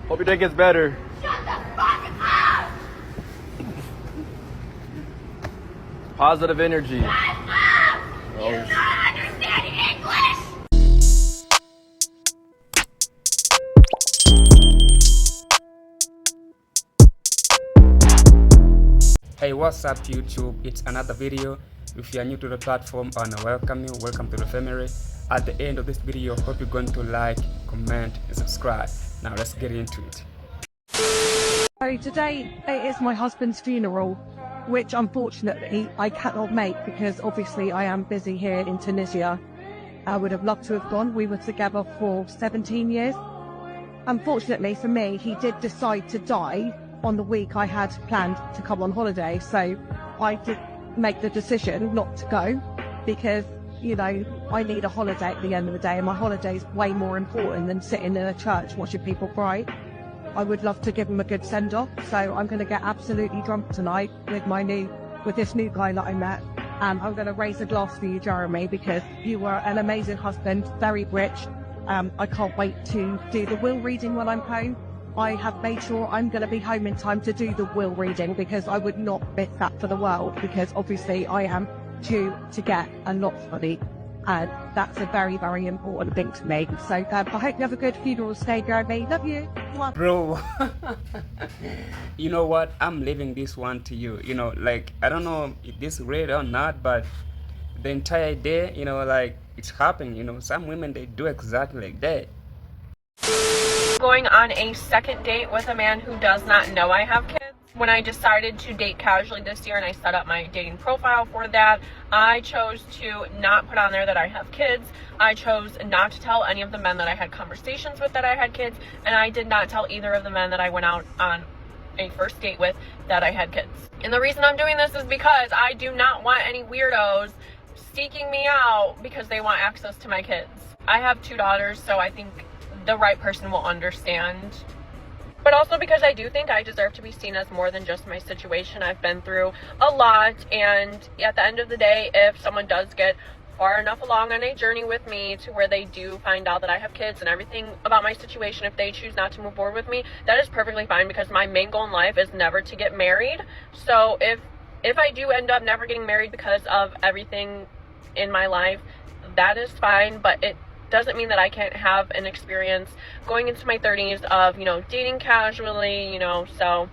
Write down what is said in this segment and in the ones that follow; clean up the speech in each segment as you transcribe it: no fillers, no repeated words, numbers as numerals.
Hope your day gets better. Shut the fuck up! Positive energy. Shut up! You don't understand English! Hey, what's up YouTube? It's another video. If you are new to the platform, I want to welcome you. Welcome to the family. At the end of this video, hope you're going to like, comment and subscribe. Now let's get into it. So today it is my husband's funeral, which unfortunately I cannot make because obviously I am busy here in Tunisia. I would have loved to have gone. We were together for 17 years. Unfortunately for me, he did decide to die on the week I had planned to come on holiday. So I did make the decision not to go because, you know, I need a holiday at the end of the day, and my holiday is way more important than sitting in a church watching people cry. I would love to give him a good send-off, so I'm going to get absolutely drunk tonight with this new guy that I met. I'm going to raise a glass for you, Jeremy, because you were an amazing husband, very rich. I can't wait to do the will reading when I'm home. I have made sure I'm going to be home in time to do the will reading because I would not miss that for the world, because obviously I am due to get a lot of money, and that's a very, very important thing to me. So I hope you have a good funeral stay, Jeremy. Love you. Mwah. Bro, you know what? I'm leaving this one to you. You know, like, I don't know if this is real or not, but the entire day, you know, like, it's happening. You know, some women, they do exactly like that. Going on a second date with a man who does not know I have kids. When I decided to date casually this year and I set up my dating profile for that, I chose to not put on there that I have kids. I chose not to tell any of the men that I had conversations with that I had kids, and I did not tell either of the men that I went out on a first date with that I had kids. And the reason I'm doing this is because I do not want any weirdos seeking me out because they want access to my kids. I have 2 daughters, so I think the right person will understand. But also because I do think I deserve to be seen as more than just my situation. I've been through a lot, and at the end of the day, if someone does get far enough along on a journey with me to where they do find out that I have kids and everything about my situation, if they choose not to move forward with me, that is perfectly fine, because my main goal in life is never to get married. So if I do end up never getting married because of everything in my life, that is fine, but it doesn't mean that I can't have an experience going into my 30s of, you know, dating casually, you know. So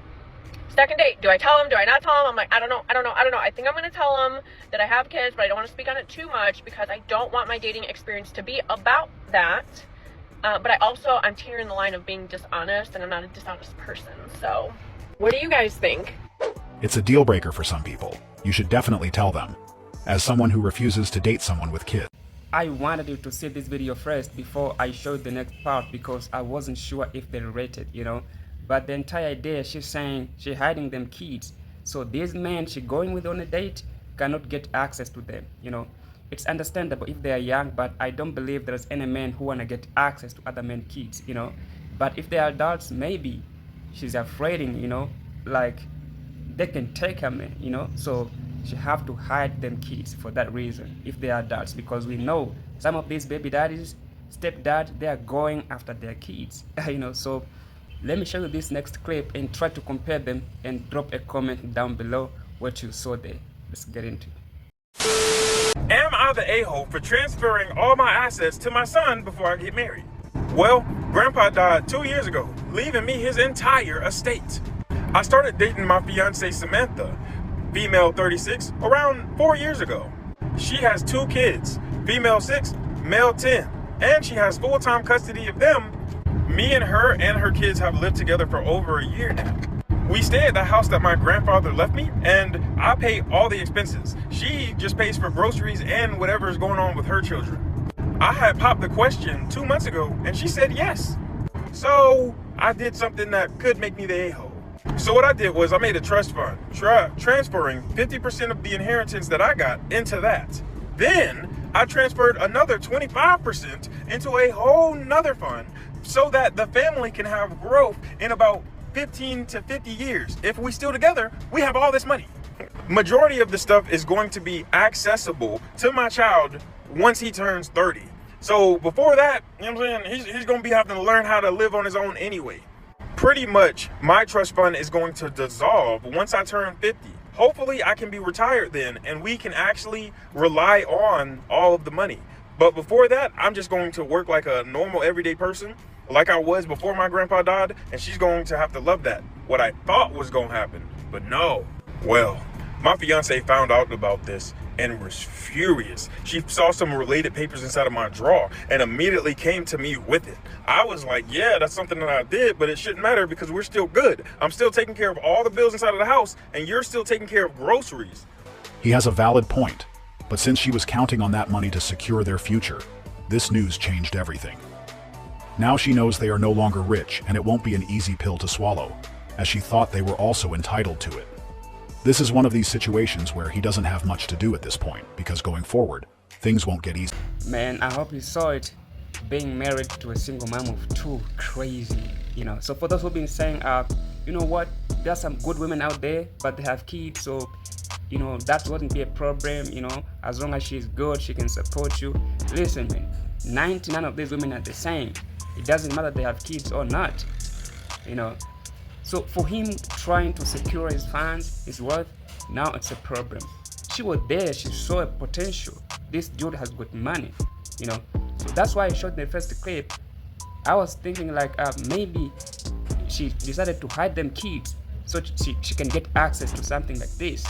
second date, do I tell him, do I not tell him? I'm like, I don't know. I think I'm going to tell him that I have kids, but I don't want to speak on it too much because I don't want my dating experience to be about that. But I'm teetering the line of being dishonest, and I'm not a dishonest person. So what do you guys think? It's a deal breaker for some people. You should definitely tell them. As someone who refuses to date someone with kids. I wanted you to see this video first before I showed the next part because I wasn't sure if they related, you know. But the entire day she's saying she's hiding them kids. So these men she going with on a date cannot get access to them, you know. It's understandable if they are young, but I don't believe there's any man who wanna get access to other men kids, you know. But if they are adults, maybe she's afraid, you know, like they can take her man, you know. So she have to hide them kids for that reason if they are adults, because we know some of these baby daddies, stepdad, they are going after their kids, you know. So let me show you this next clip and try to compare them and drop a comment down below what you saw there. Let's get into it. Am I the a-hole for transferring all my assets to my son before I get married? Well, Grandpa died 2 years ago, leaving me his entire estate. I started dating my fiance Samantha, female 36, around 4 years ago. She has 2 kids, female 6, male 10, and she has full-time custody of them. Me and her kids have lived together for over a year now. We stay at the house that my grandfather left me, and I pay all the expenses. She just pays for groceries and whatever is going on with her children. I had popped the question 2 months ago, and she said yes. So I did something that could make me the a-hole. So what I did was I made a trust fund, transferring 50% of the inheritance that I got into that. Then I transferred another 25% into a whole nother fund so that the family can have growth in about 15 to 50 years. If we still together, we have all this money. Majority of the stuff is going to be accessible to my child once he turns 30. So before that, you know what I'm saying, he's going to be having to learn how to live on his own anyway. pretty much my trust fund is going to dissolve once I turn 50. Hopefully I can be retired then and we can actually rely on all of the money. But before that, I'm just going to work like a normal everyday person, like I was before my grandpa died, and she's going to have to love that. What I thought was going to happen, but no. Well, my fiance found out about this and was furious. She saw some related papers inside of my drawer and immediately came to me with it. I was like, yeah, that's something that I did, but it shouldn't matter because we're still good. I'm still taking care of all the bills inside of the house and you're still taking care of groceries. He has a valid point, but since she was counting on that money to secure their future, this news changed everything. Now she knows they are no longer rich and it won't be an easy pill to swallow, as she thought they were also entitled to it. This is one of these situations where he doesn't have much to do at this point, because going forward, things won't get easy. Man, I hope you saw it. Being married to a single mom of two, crazy, you know. So for those who've been saying, you know what, there are some good women out there, but they have kids, so, you know, that wouldn't be a problem, you know. As long as she's good, she can support you. Listen, man, 99 of these women are the same. It doesn't matter they have kids or not, you know. So for him trying to secure his funds, his wealth, now it's a problem. She was there, she saw a potential. This dude has got money, you know. So that's why I shot the first clip. I was thinking like maybe she decided to hide them kids so she can get access to something like this.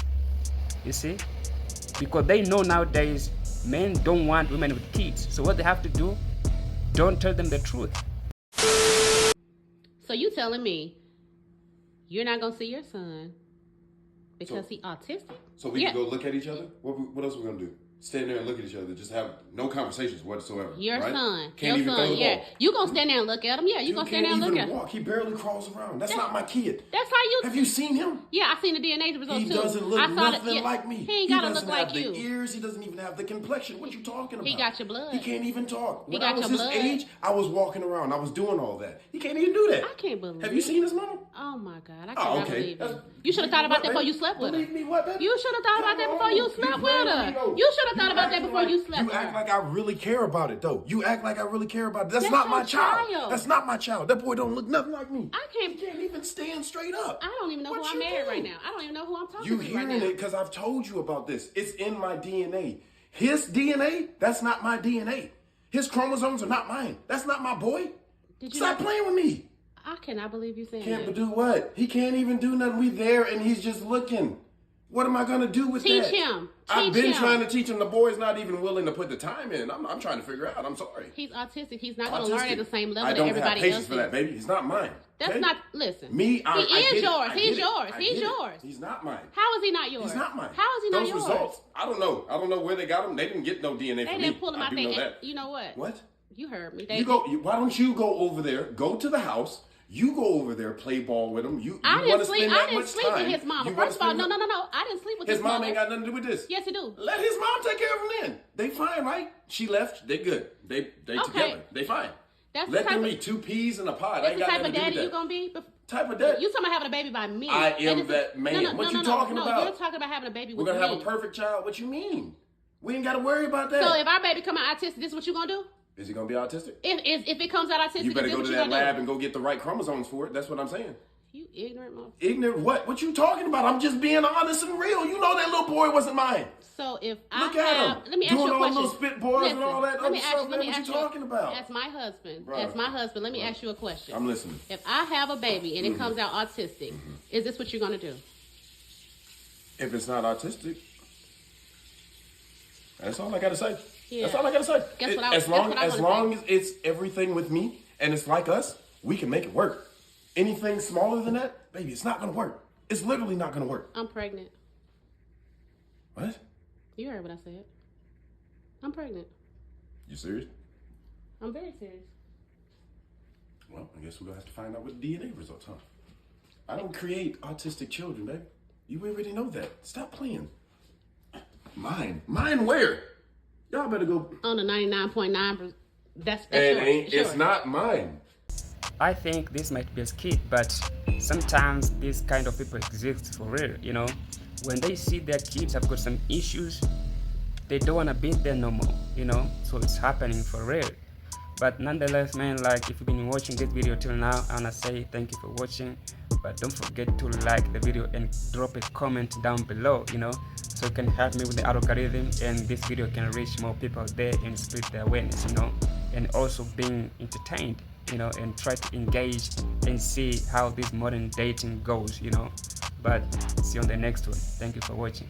You see? Because they know nowadays men don't want women with kids. So what they have to do, don't tell them the truth. So you telling me you're not gonna see your son because he's autistic? So we can go look at each other? What else are we gonna do? Stand there and look at each other, just have no conversations whatsoever. Your right? son. Can't your even son, throw the yeah. ball. You gonna stand there and look at him? Yeah, you gonna stand there and look at him. Walk. He barely crawls around. That's not my kid. That's how you. Have you seen him? Yeah, I seen the DNA results too. He doesn't look I saw nothing like me. He ain't gotta look like you. He doesn't have the ears. He doesn't even have the complexion. What you talking about? He got your blood. He can't even talk. He When got I was your his blood. age, I was walking around. I was doing all that. He can't even do that. I can't believe. Have you seen his mama? Oh my God, I cannot believe That's- it. You should have thought about that before you slept with her. Believe me, what, baby? You should have thought about that Come before you on. slept You with playing her. me, though. You should have thought about that acting before like- you slept You with act her. like I really care about it, though. You act like I really care about it. That's That's not your my child. child. That's not my child. That boy don't look nothing like me. I can't. He can't even stand straight up. I don't even know What who I'm you married do? right now. I don't even know who I'm talking You to right hearing now. it because I've told you about this. It's in my DNA. His DNA, that's not my DNA. His chromosomes are not mine. That's not my boy. Did you Stop not- playing with me. I cannot believe you saying Can't that. do what? He can't even do nothing. We there and he's just looking. What am I gonna do with Teach that? him. I've Teach been him. trying to teach him. The boy's not even willing to put the time in. I'm trying to figure out. I'm sorry. He's autistic. He's not going to learn at the same level I that don't everybody have patience else for that, is. baby. He's not mine. That's okay? not. Listen. Me. I He get is it. yours. I He's get it. yours. I He's get it. yours. He's not mine. How is he not yours? He's not mine. How is he not Those yours? results, I don't know. I don't know where they got them. They didn't get no DNA They from me. didn't pull him I out do there. know that. You know what? What? You heard me. Why don't you go over there? Go to the house. You go over there, play ball with him. You I wanna didn't sleep. spend I that didn't much sleep with time. his mama. You wanna First of all, spend no. I didn't sleep with his His mom mother. ain't got nothing to do with this. Yes, he do. Let his mom take care of him then. They fine, right? She left. They good. They together. They fine. That's Let the type them of, be two peas in a pod. I that's ain't the got type nothing of to do daddy with you that. gonna be. Type of dad. You talking about having a baby by me? I am is- that man. What you talking about? You're talking about having a baby We're with gonna me. have a perfect child. What you mean? We ain't got to worry about that. So if our baby come out autistic, this is what you gonna do? Is he gonna be autistic? If it comes out autistic, You better this go what to you that gonna lab do? and go get the right chromosomes for it. That's what I'm saying. You ignorant motherfucker. Ignorant what? What you talking about? I'm just being honest and real. You know that little boy wasn't mine. So if Look I at have, him. let me ask Doing you a all question. those spit bars and all that let me other ask, stuff, let me man. What ask you talking about? As my husband, Bruh. as my husband, let me ask you a question. I'm listening. If I have a baby and it comes out autistic, is this what you're gonna do? If it's not autistic, that's all I gotta say. Yeah. That's all I gotta say. Guess what I- as guess what I as wanna long as it's everything with me and it's like us, we can make it work. Anything smaller than that, baby, it's not gonna work. It's literally not gonna work. I'm pregnant. What? You heard what I said. I'm pregnant. You serious? I'm very serious. Well, I guess we're gonna have to find out what the DNA results, huh? I don't create autistic children, baby. You already know that. Stop playing. Mine where? Y'all better go. On the 99.9%. That's And yours. ain't, it's yours. not mine. I think this might be a skit, but sometimes these kind of people exist for real, you know. When they see their kids have got some issues, they don't want to be there no more, you know. So it's happening for real. But nonetheless, man, like, if you've been watching this video till now, I wanna say thank you for watching. But don't forget to like the video and drop a comment down below, you know, so it can help me with the algorithm, and this video can reach more people there and spread the awareness, you know, and also being entertained, you know, and try to engage and see how this modern dating goes, you know. But see you on the next one. Thank you for watching.